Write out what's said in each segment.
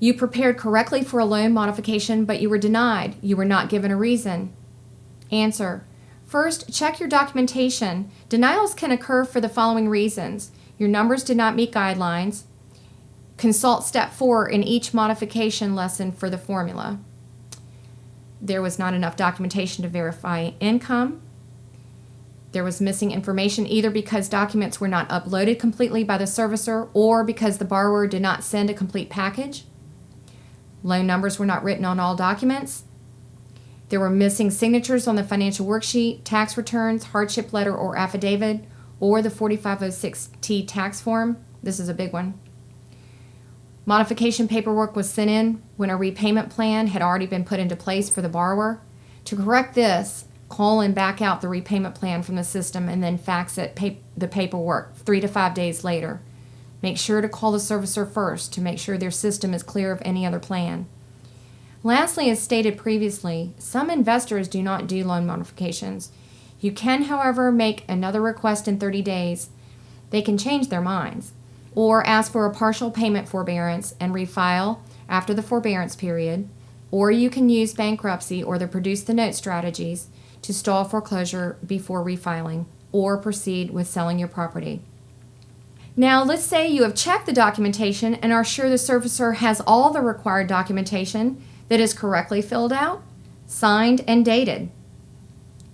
You prepared correctly for a loan modification, but you were denied. You were not given a reason. Answer. First, check your documentation. Denials can occur for the following reasons. Your numbers did not meet guidelines. Consult step 4 in each modification lesson for the formula. There was not enough documentation to verify income. There was missing information either because documents were not uploaded completely by the servicer or because the borrower did not send a complete package. Loan numbers were not written on all documents. There were missing signatures on the financial worksheet, tax returns, hardship letter or affidavit, or the 4506T tax form. This is a big one. Modification paperwork was sent in when a repayment plan had already been put into place for the borrower. To correct this, call and back out the repayment plan from the system and then fax it the paperwork 3 to 5 days later. Make sure to call the servicer first to make sure their system is clear of any other plan. Lastly, as stated previously, some investors do not do loan modifications. You can, however, make another request in 30 days. They can change their minds or ask for a partial payment forbearance and refile after the forbearance period, or you can use bankruptcy or the produce the note strategies to stall foreclosure before refiling or proceed with selling your property. Now, let's say you have checked the documentation and are sure the servicer has all the required documentation that is correctly filled out, signed, and dated.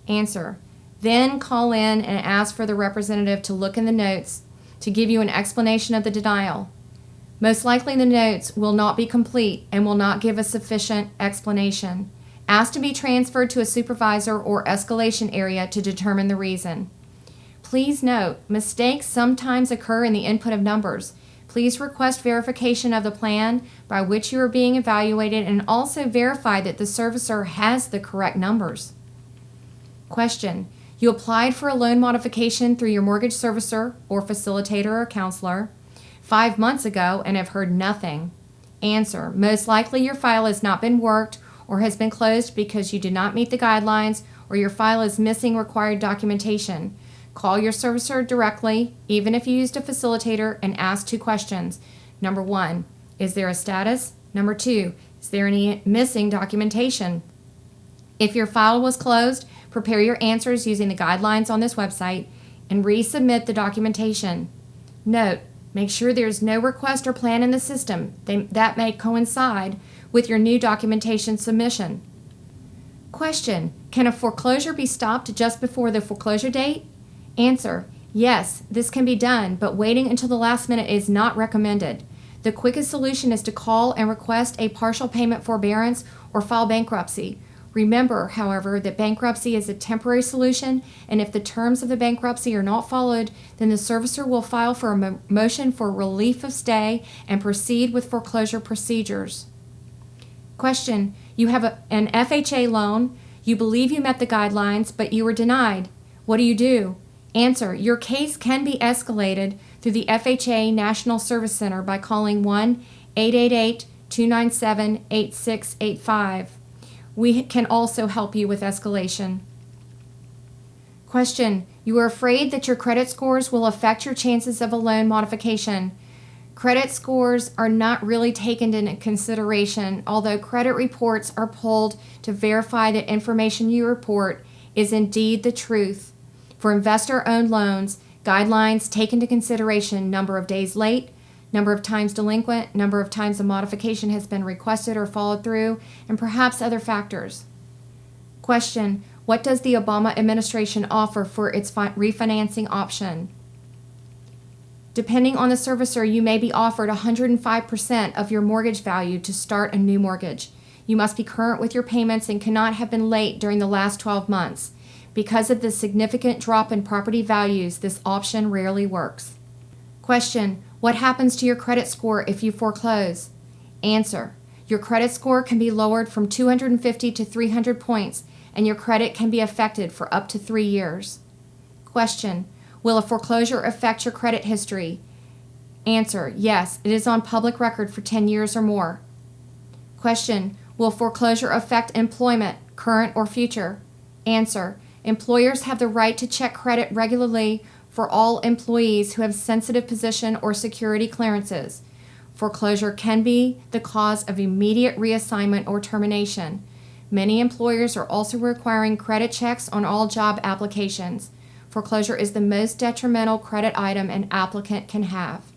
Answer. Then call in and ask for the representative to look in the notes to give you an explanation of the denial. Most likely the notes will not be complete and will not give a sufficient explanation. Ask to be transferred to a supervisor or escalation area to determine the reason. Please note, mistakes sometimes occur in the input of numbers. Please request verification of the plan by which you are being evaluated and also verify that the servicer has the correct numbers. Question. You applied for a loan modification through your mortgage servicer or facilitator or counselor 5 months ago and have heard nothing. Answer. Most likely your file has not been worked or has been closed because you did not meet the guidelines or your file is missing required documentation. Call your servicer directly, even if you used a facilitator, and ask 2 questions. Number 1, is there a status? Number 2, is there any missing documentation? If your file was closed, prepare your answers using the guidelines on this website and resubmit the documentation. Note, make sure there is no request or plan in the system that may coincide with your new documentation submission. Question, can a foreclosure be stopped just before the foreclosure date? Answer, yes, this can be done, but waiting until the last minute is not recommended. The quickest solution is to call and request a partial payment forbearance or file bankruptcy. Remember, however, that bankruptcy is a temporary solution, and if the terms of the bankruptcy are not followed, then the servicer will file for a motion for relief of stay and proceed with foreclosure procedures. Question, you have an FHA loan. You believe you met the guidelines, but you were denied. What do? Answer, your case can be escalated through the FHA National Service Center by calling 1-888-297-8685. We can also help you with escalation. Question, you are afraid that your credit scores will affect your chances of a loan modification. Credit scores are not really taken into consideration, although credit reports are pulled to verify that information you report is indeed the truth. For investor-owned loans, guidelines take into consideration number of days late, number of times delinquent, number of times a modification has been requested or followed through, and perhaps other factors. Question, what does the Obama administration offer for its refinancing option? Depending on the servicer, you may be offered 105% of your mortgage value to start a new mortgage. You must be current with your payments and cannot have been late during the last 12 months. Because of the significant drop in property values, this option rarely works. Question, what happens to your credit score if you foreclose? Answer, your credit score can be lowered from 250 to 300 points, and your credit can be affected for up to 3 years. Question, will a foreclosure affect your credit history? Answer, yes, it is on public record for 10 years or more. Question, will foreclosure affect employment, current or future? Answer, employers have the right to check credit regularly for all employees who have sensitive position or security clearances. Foreclosure can be the cause of immediate reassignment or termination. Many employers are also requiring credit checks on all job applications. Foreclosure is the most detrimental credit item an applicant can have.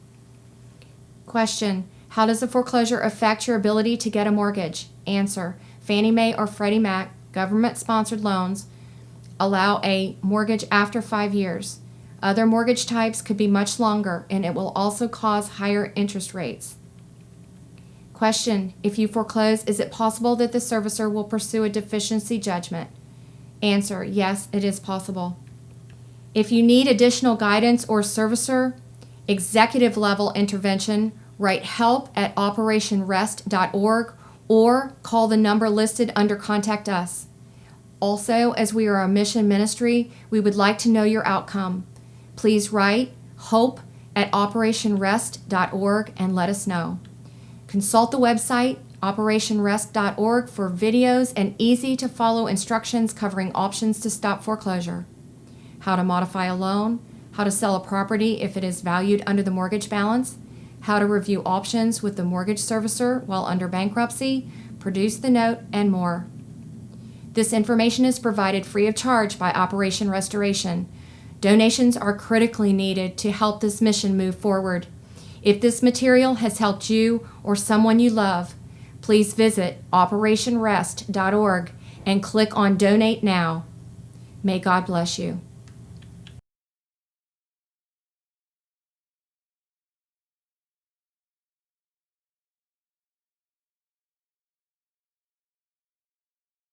Question: how does a foreclosure affect your ability to get a mortgage? Answer: Fannie Mae or Freddie Mac government-sponsored loans allow a mortgage after 5 years. Other mortgage types could be much longer, and it will also cause higher interest rates. Question: if you foreclose, is it possible that the servicer will pursue a deficiency judgment? Answer: yes, it is possible. If you need additional guidance or servicer executive level intervention, write help@operationrest.org or call the number listed under Contact Us. Also, as we are a mission ministry, we would like to know your outcome. Please write hope@operationrest.org and let us know. Consult the website operationrest.org for videos and easy-to-follow instructions covering options to stop foreclosure, how to modify a loan, how to sell a property if it is valued under the mortgage balance, how to review options with the mortgage servicer while under bankruptcy, produce the note, and more. This information is provided free of charge by Operation Restoration. Donations are critically needed to help this mission move forward. If this material has helped you or someone you love, please visit operationrest.org and click on Donate Now. May God bless you.